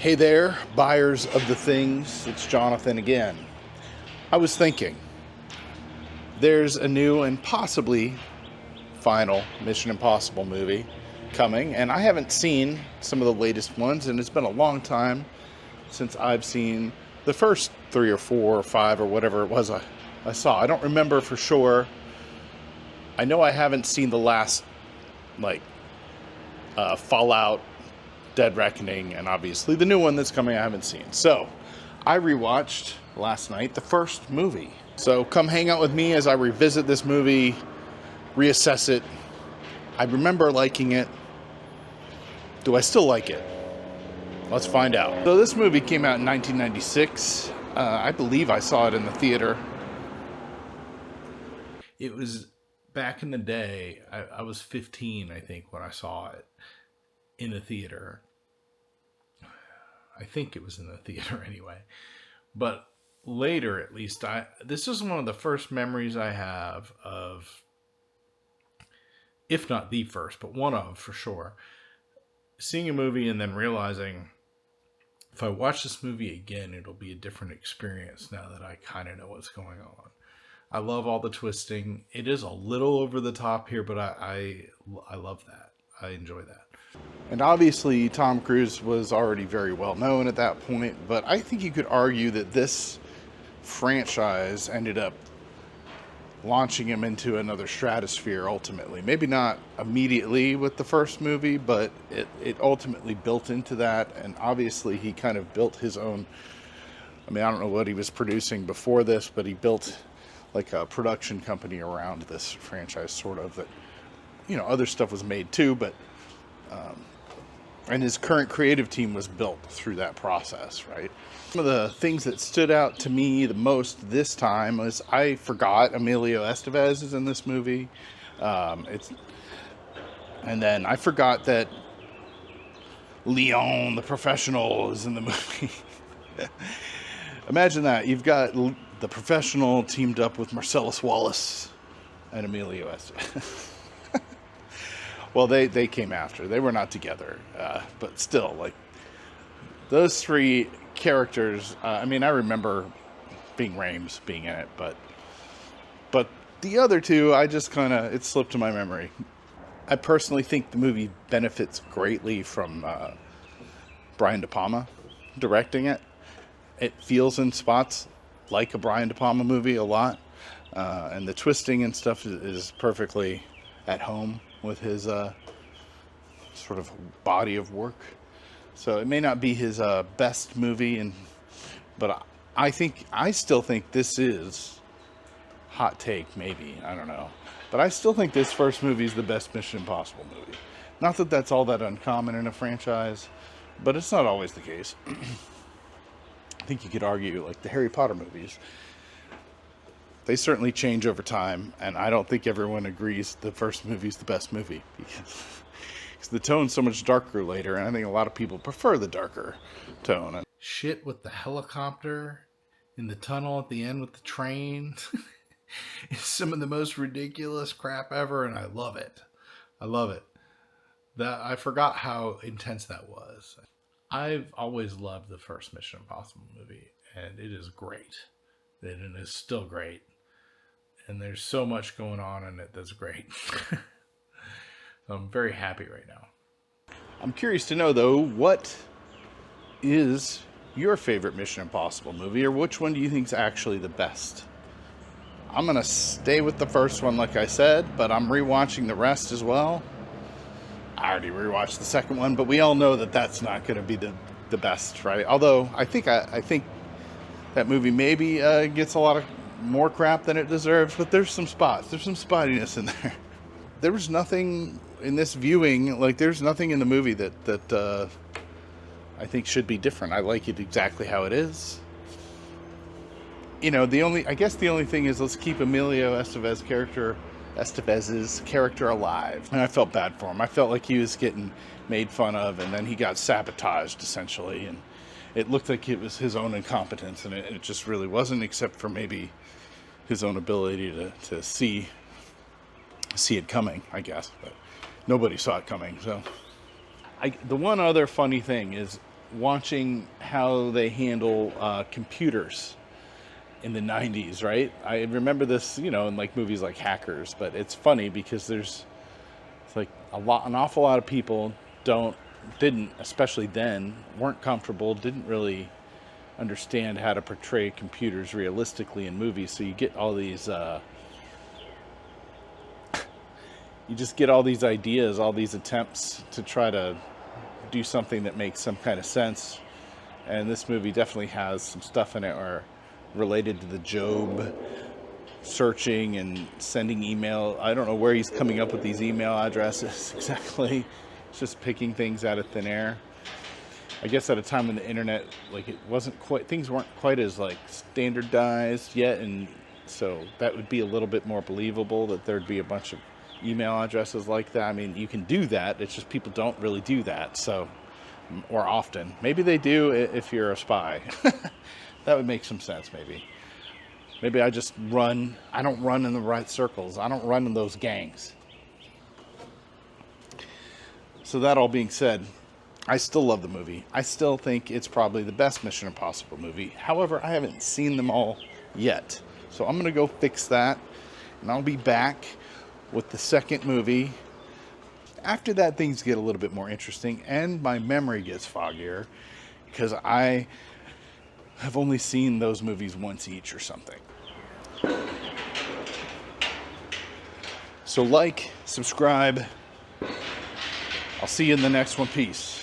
Hey there, buyers of the things. It's Jonathan again. I was thinking, there's a new and possibly final Mission Impossible movie coming, and I haven't seen some of the latest ones, and it's been a long time since I've seen the first 3 or 4 or 5 or whatever it was I saw. I don't remember for sure. I know I haven't seen the last, Fallout, Dead Reckoning, and obviously the new one that's coming I haven't seen. So I rewatched last night the first movie. So come hang out with me as I revisit this movie, reassess it. I remember liking it. Do I still like it? Let's find out. So this movie came out in 1996. I believe I saw it in the theater. It was back in the day. I was 15, I think, when I saw it in the theater. I think it was in the theater anyway. But later, at least, this is one of the first memories I have of, if not the first, but one of, for sure, seeing a movie and then realizing if I watch this movie again, it'll be a different experience now that I kind of know what's going on. I love all the twisting. It is a little over the top here, but I love that. I enjoy that. And obviously, Tom Cruise was already very well known at that point, but I think you could argue that this franchise ended up launching him into another stratosphere ultimately. Maybe not immediately with the first movie, but it ultimately built into that, and obviously he kind of built his own. I mean, I don't know what he was producing before this, but he built like a production company around this franchise, sort of, that, you know, other stuff was made too, but and his current creative team was built through that process, right? Some of the things that stood out to me the most this time was I forgot Emilio Estevez is in this movie. And then I forgot that Leon, the professional, is in the movie. Imagine that. You've got the professional teamed up with Marcellus Wallace and Emilio Estevez. Well, they came after. They were not together. But still, like, those three characters, I mean, I remember Bing Rames being in it, but the other two, I just kind of, it slipped to my memory. I personally think the movie benefits greatly from Brian De Palma directing it. It feels in spots like a Brian De Palma movie a lot. And the twisting and stuff is perfectly at home with his sort of body of work. So it may not be his best movie, but I still think this is, hot take maybe, I don't know, but I still think this first movie is the best Mission Impossible movie. Not that that's all that uncommon in a franchise, but it's not always the case. I think you could argue, like the Harry Potter movies, they certainly change over time, and I don't think everyone agrees the first movie is the best movie, because the tone's so much darker later, and I think a lot of people prefer the darker tone. And shit with the helicopter in the tunnel at the end with the train. It's some of the most ridiculous crap ever, and I love it. I love it. I forgot how intense that was. I've always loved the first Mission Impossible movie, and it is great. And it is still great. And there's so much going on in it that's great. I'm very happy right now. I'm curious to know, though, what is your favorite Mission Impossible movie, or which one do you think is actually the best? I'm going to stay with the first one, like I said, but I'm rewatching the rest as well. I already rewatched the second one, but we all know that that's not going to be the best, right? Although I think that movie maybe gets a lot of more crap than it deserves, but there's some spots. There's some spottiness in there. There was nothing in this viewing, like there's nothing in the movie that I think should be different. I like it exactly how it is. You know, the only thing is, let's keep Emilio Estevez's character alive. And I felt bad for him. I felt like he was getting made fun of, and then he got sabotaged, essentially, and it looked like it was his own incompetence, and it just really wasn't, except for maybe his own ability to see it coming, I guess. But nobody saw it coming. So the one other funny thing is watching how they handle computers in the 90s, right? I remember this, in like movies like Hackers, but it's funny because it's like an awful lot of people didn't, especially then, weren't comfortable, didn't really understand how to portray computers realistically in movies. So you get all these, you just get all these ideas, all these attempts to try to do something that makes some kind of sense. And this movie definitely has some stuff in it or related to the Job searching and sending email. I don't know where he's coming up with these email addresses exactly. It's just picking things out of thin air. I guess at a time when the internet, things weren't quite as standardized yet, and so that would be a little bit more believable that there'd be a bunch of email addresses like that. I mean, you can do that. It's just people don't really do that. So, or often. Maybe they do if you're a spy. That would make some sense, maybe. Maybe I just run. I don't run in the right circles. I don't run in those gangs. So that all being said, I still love the movie. I still think it's probably the best Mission Impossible movie. However, I haven't seen them all yet. So I'm going to go fix that. And I'll be back with the second movie. After that, things get a little bit more interesting. And my memory gets foggier. Because I have only seen those movies once each or something. So subscribe. I'll see you in the next one. Peace.